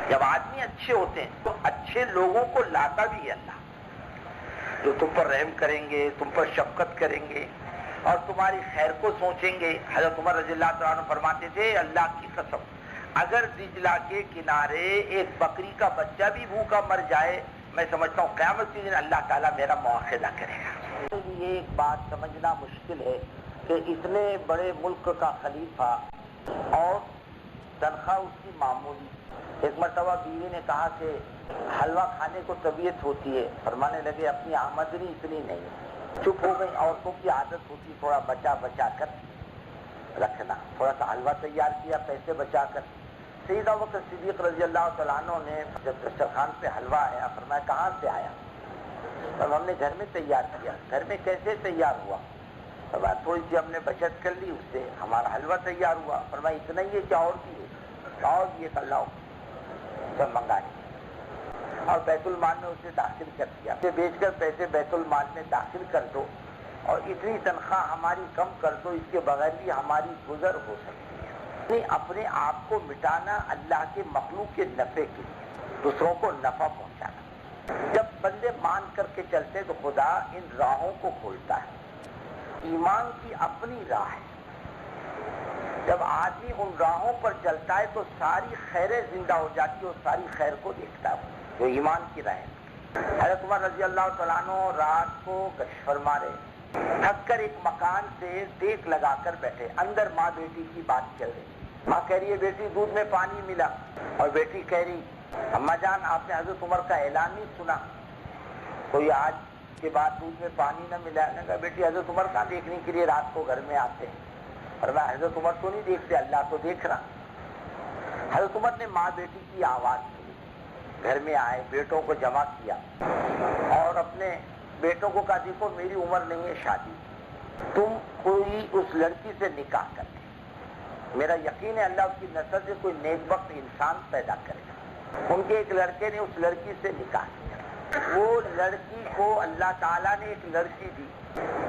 جب آدمی اچھے ہوتے ہیں تو اچھے لوگوں کو لاتا بھی ہے اللہ، جو تم پر رحم کریں گے، تم پر شفقت کریں گے اور تمہاری خیر کو سوچیں گے۔ حضرت عمر رضی اللہ تعالیٰ عنہ فرماتے تھے اللہ کی قسم اگر دجلہ کے کنارے ایک بکری کا بچہ بھی بھوکا مر جائے میں سمجھتا ہوں قیامت کے دن اللہ تعالیٰ میرا مواخذہ کرے گا۔ یہ ایک بات سمجھنا مشکل ہے کہ اتنے بڑے ملک کا خلیفہ اور تنخواہ اس کی معمولی۔ ایک مرتبہ بیوی نے کہا کہ حلوہ کھانے کو طبیعت ہوتی ہے، فرمانے لگے اپنی آمدنی اتنی نہیں ہے۔ چپ ہو گئی، عورتوں کی عادت ہوتی تھوڑا بچا بچا کر رکھنا، تھوڑا سا حلوہ تیار کیا پیسے بچا کر۔ سیدنا ابوبکر صدیق رضی اللہ تعالیٰ عنہ نے جب دسترخوان پہ حلوہ آیا فرمایا کہاں سے آیا؟ اب ہم نے گھر میں تیار کیا۔ گھر میں کیسے تیار ہوا؟ فرمایا تھوڑی سی ہم نے بچت کر لی، اس سے ہمارا حلوہ تیار ہوا۔ فرمایا اتنا ہی ہے کیا اور بھی ہے؟ اور بھی ایک اللہ سب منگا لیا اور بیت المال میں اسے داخل کر دیا۔ اسے بیچ کر پیسے بیت المال میں داخل کر دو اور اتنی تنخواہ ہماری کم کر دو، اس کے بغیر بھی ہماری گزر ہو سکتی ہے۔ اپنے آپ کو مٹانا اللہ کے مخلوق کے نفع کے لیے، دوسروں کو نفع پہنچانا۔ جب بندے مان کر کے چلتے تو خدا ان راہوں کو کھولتا ہے۔ ایمان کی اپنی راہ ہے، جب آدمی ان راہوں پر چلتا ہے تو ساری خیریں زندہ ہو جاتی ہے اور ساری خیر کو دیکھتا ہے جو ایمان کی راہ ہے۔ حضرت عمر رضی اللہ تعالیٰ عنہ رات کو گشت فرما رہے، تھک کر ایک مکان سے دیگ لگا کر بیٹھے، اندر ماں بیٹی کی بات چل رہی۔ ماں کہہ رہی ہے بیٹی دودھ میں پانی ملا، اور بیٹی کہہ رہی اماں جان آپ نے حضرت عمر کا اعلان نہیں سنا کوئی آج کے بعد دودھ میں پانی نہ ملا؟ نے کہا بیٹی حضرت عمر کہاں دیکھنے کے لیے رات کو گھر میں آتے ہیں؟ فرمایا حضرت عمر تو نہیں دیکھتے، اللہ تو دیکھ رہا۔ حضرت عمر نے ماں بیٹی کی آواز سنی، گھر میں آئے، بیٹوں کو جمع کیا اور اپنے بیٹوں کو کہا دیکھو میری عمر نہیں ہے شادی، تم کوئی اس لڑکی سے نکاح کر لیں، میرا یقین ہے اللہ اس کی نسل سے کوئی نیک بخت انسان پیدا کرے گا۔ ان کے ایک لڑکے نے اس لڑکی سے نکاح کیا، وہ لڑکی کو اللہ تعالیٰ نے ایک لڑکی دی،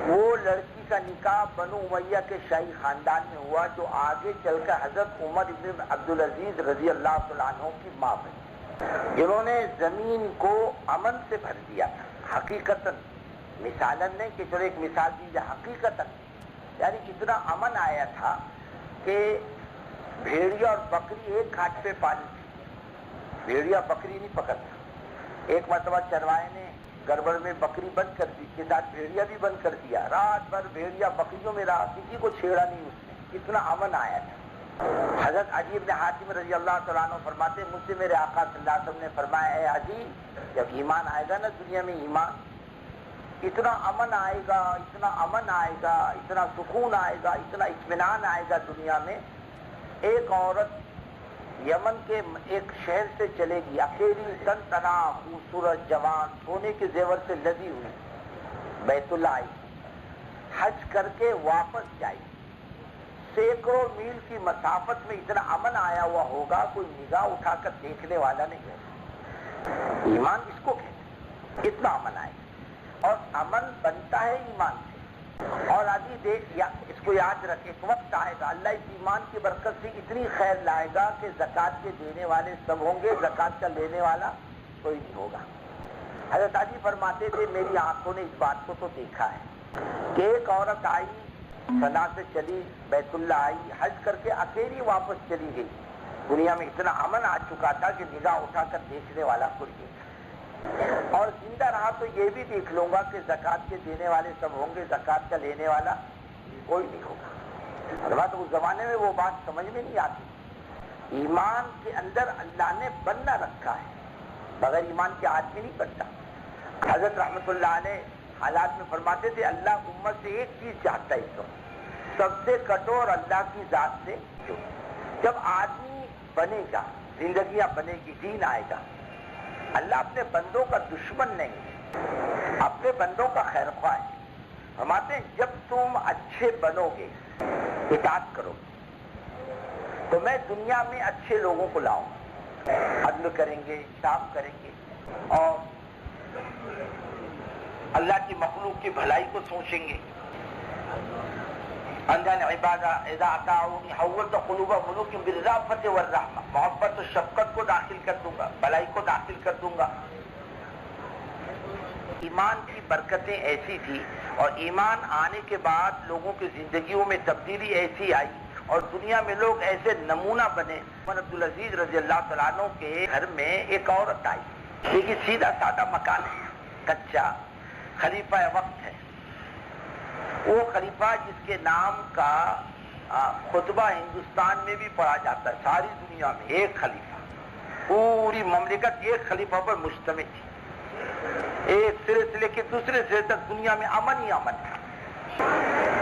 وہ لڑکی کا نکاح بنو امیہ کے شاہی خاندان میں ہوا جو آگے چل کر حضرت عمر ابن عبدالعزیز رضی اللہ تعالیٰ عنہ کی ماں بنی، جنہوں نے زمین کو امن سے بھر دیا تھا۔ حقیقتاً مثالاً نہیں کہ چلو ایک مثال دیجیے، حقیقتاً یعنی اتنا امن آیا تھا کہ بھیڑیا اور بکری ایک گھاٹ پہ پانی تھی، بھیڑیا بکری نہیں پکڑتا۔ ایک مرتبہ چروائے نے گڑبڑ میں بکری بند کر دی، کے ساتھ بھیڑیا بھی بند کر دیا، رات بھر بھیڑیا بکریوں میں رہا، کسی کو چھیڑا نہیں اس نے، اتنا امن آیا تھا۔ حضرت عدی بن حاتم رضی اللہ تعالیٰ عنہ فرماتے مجھ سے میرے آقا صلی اللہ علیہ وسلم نے فرمایا اے عدی جب ایمان آئے گا نا دنیا میں، ایمان اتنا امن آئے گا، اتنا امن آئے گا، اتنا سکون آئے گا، اتنا اطمینان آئے گا دنیا میں۔ ایک عورت یمن کے ایک شہر سے چلے گی، اکیلی تن تنا خوبصورت جوان، سونے کے زیور سے لدی ہوئی، بیت اللہ آئی، حج کر کے واپس جائی، سینکڑوں میل کی مسافت میں اتنا امن آیا ہوا ہوگا کوئی نگاہ اٹھا کر دیکھنے والا نہیں ہے۔ ایمان اس کو کہتے ہیں، اتنا امن آئے، اور امن بنتا ہے ایمان سے۔ اور آدمی دیکھ اس کو یاد رکھے، ایک وقت آئے گا اللہ اس ایمان کی برکت سے اتنی خیر لائے گا کہ زکوٰۃ کے دینے والے سب ہوں گے، زکوٰۃ کا لینے والا کوئی نہیں ہوگا۔ حضرت علی فرماتے تھے میری آنکھوں نے اس بات کو تو دیکھا ہے کہ ایک عورت آئی، صنا سے چلی، بیت اللہ آئی، حج کر کے اکیلی واپس چلی گئی، دنیا میں اتنا امن آ چکا تھا کہ نگاہ اٹھا کر دیکھنے والا کوئی نہیں تھا۔ اور زندہ رہا تو یہ بھی دیکھ لوں گا کہ زکوٰۃ کے دینے والے سب ہوں گے، زکوٰۃ کا لینے والا کوئی نہیں ہوگا۔ البتہ اس زمانے میں وہ بات سمجھ میں نہیں آتی۔ ایمان کے اندر اللہ نے بننا رکھا ہے، بغیر ایمان کے آدمی نہیں بنتا۔ حضرت رحمت اللہ علیہ حالات میں فرماتے تھے اللہ امت سے ایک چیز چاہتا ہے، تو سب سے کٹور اللہ کی ذات سے جو جب آدمی بنے گا، زندگیاں بنے گی، دین آئے گا، اللہ اپنے بندوں کا دشمن نہیں ہے، اپنے بندوں کا خیر خواہ ہے۔ فرماتے ہیں جب تم اچھے بنو گے، اطاعت کرو گے، تو میں دنیا میں اچھے لوگوں کو لاؤں گا، عدل کریں گے، انصاف کریں گے اور اللہ کی مخلوق کی بھلائی کو سوچیں گے۔ انجان عبادہ اذا اطاعونی حولت قلوب ملوک بالرأفت والرحمہ، محبت و شفقت کو داخل کر دوں گا، بھلائی کو داخل کر دوں گا۔ ایمان کی برکتیں ایسی تھی اور ایمان آنے کے بعد لوگوں کی زندگیوں میں تبدیلی ایسی آئی اور دنیا میں لوگ ایسے نمونہ بنے۔ عمر عبدالعزیز رضی اللہ تعالیٰ عنہ کے گھر میں ایک عورت آئی، لیکن سیدھا سادہ مکان ہے، کچا، خلیفہ وقت ہے، وہ خلیفہ جس کے نام کا خطبہ ہندوستان میں بھی پڑھا جاتا ہے، ساری دنیا میں ایک خلیفہ، پوری مملکت ایک خلیفہ پر مشتمل تھی، ایک سرے سے لے کے دوسرے سرے تک دنیا میں امن ہی امن تھا۔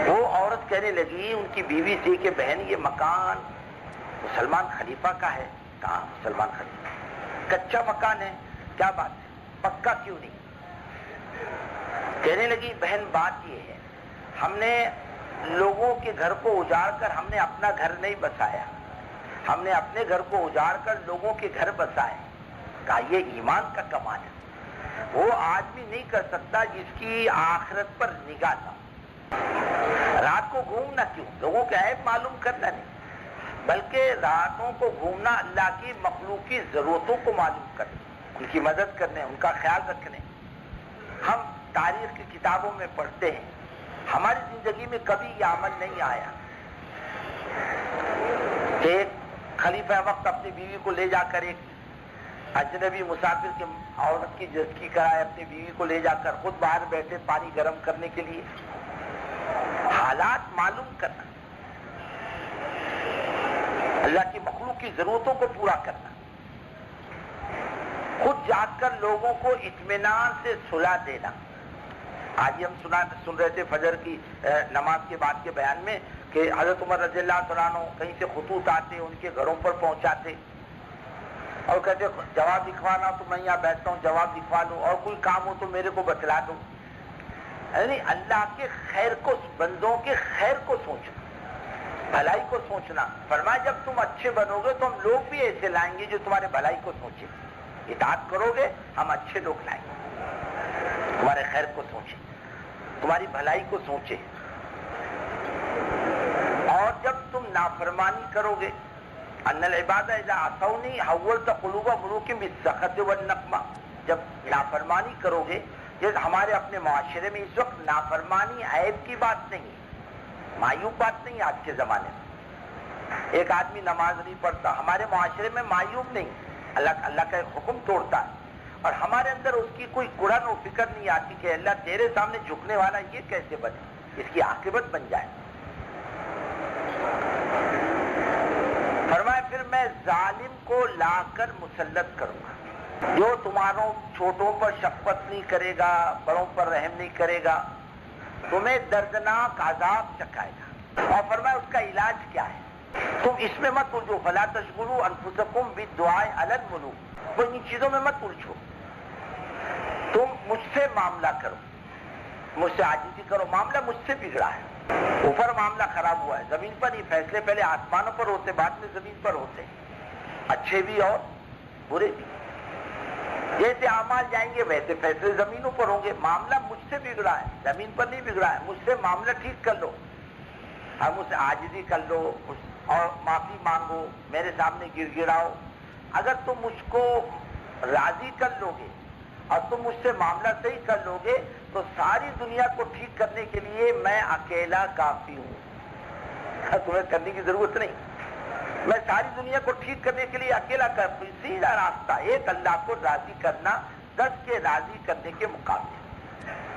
وہ عورت کہنے لگی ان کی بیوی سے کہ بہن یہ مکان مسلمان خلیفہ کا ہے۔ کہاں مسلمان خلیفہ؟ کچا مکان ہے، کیا بات ہے، پکا کیوں نہیں؟ کہنے لگی بہن بات یہ ہے، ہم نے لوگوں کے گھر کو اجاڑ کر ہم نے اپنا گھر نہیں بسایا، ہم نے اپنے گھر کو اجاڑ کر لوگوں کے گھر بسائے۔ کہا یہ ایمان کا کمال ہے، وہ آدمی نہیں کر سکتا جس کی آخرت پر نگاہ نہ ہو۔ رات کو گھومنا کیوں؟ لوگوں کے عیب معلوم کرنا نہیں، بلکہ راتوں کو گھومنا اللہ کی مخلوق کی ضرورتوں کو معلوم کرنے، ان کی مدد کرنے، ان کا خیال رکھنے۔ ہم تاریخ کی کتابوں میں پڑھتے ہیں، ہماری زندگی میں کبھی یہ عمل نہیں آیا کہ ایک خلیفہ وقت اپنی بیوی کو لے جا کر ایک اجنبی مسافر کے عورت کی جزکی کرائے، اپنی بیوی کو لے جا کر خود باہر بیٹھے پانی گرم کرنے کے لیے۔ حالات معلوم کرنا، اللہ کی مخلوق کی ضرورتوں کو پورا کرنا، خود جاگ کر لوگوں کو اطمینان سے سلا دینا۔ آج ہم سن رہے تھے فجر کی نماز کے بعد کے بیان میں کہ حضرت عمر رضی اللہ تعالیٰ عنہ کہیں سے خطوط آتے، ان کے گھروں پر پہنچاتے اور کہتے جواب لکھوانا تو میں یہاں بیٹھتا ہوں، جواب لکھوا لوں، اور کوئی کام ہو تو میرے کو بتلا دو۔ یعنی اللہ کے خیر کو، بندوں کے خیر کو سوچنا، بھلائی کو سوچنا۔ فرمایا جب تم اچھے بنو گے تو ہم لوگ بھی ایسے لائیں گے جو تمہارے بھلائی کو سوچیں، اطاعت کرو گے ہم اچھے لوگ لائیں گے، تمہارے خیر کو سوچیں، تمہاری بھلائی کو سوچیں۔ اور جب تم نافرمانی کرو گے، ان العباد اذا عصونی حولت قلوب ملوک بالسخط والنقمہ، جب نافرمانی کرو گے، جیسے ہمارے اپنے معاشرے میں اس وقت نافرمانی عیب کی بات نہیں ہے، معیوب بات نہیں ہے آج کے زمانے میں۔ ایک آدمی نماز نہیں پڑھتا، ہمارے معاشرے میں معیوب نہیں، اللہ کا ایک حکم توڑتا ہے، اور ہمارے اندر اس کی کوئی قرآن و فکر نہیں آتی کہ اللہ تیرے سامنے جھکنے والا یہ کیسے بنے، اس کی عاقبت بن جائے۔ فرمایا پھر میں ظالم کو لا کر مسلط کروں گا، جو تمہاروں چھوٹوں پر شفقت نہیں کرے گا، بڑوں پر رحم نہیں کرے گا، تمہیں دردناک عذاب چکھائے گا۔ اور فرمایا اس کا علاج کیا ہے، تم اس میں مت الجھو، فلا تشغلوا انفسکم بالدعاء علی الملوک، ان چیزوں میں مت الجھو، تم مجھ سے معاملہ کرو، مجھ سے عاجزی کرو، معاملہ مجھ سے بگڑا ہے، اوپر معاملہ خراب ہوا ہے، زمین پر ہی فیصلے پہلے آسمانوں پر ہوتے، بعد میں زمین پر ہوتے، اچھے بھی اور برے بھی، جیسے اعمال جائیں گے ویسے فیصلے زمینوں پر ہوں گے، معاملہ مجھ سے بگڑا ہے، زمین پر نہیں بگڑا ہے، مجھ سے معاملہ ٹھیک کر لو، اور مجھ سے عاجزی کر لو اور معافی مانگو، میرے سامنے گر گراؤ۔ اگر تم مجھ کو راضی کر لو گے اور تم مجھ سے معاملہ صحیح کر لو گے تو ساری دنیا کو ٹھیک کرنے کے لیے میں اکیلا کافی ہوں، تمہیں کرنے کی ضرورت نہیں، میں ساری دنیا کو ٹھیک کرنے کے لیے اکیلا کافی۔ سیدھا راستہ ایک، اللہ کو راضی کرنا 10 کے راضی کرنے کے مقابلے۔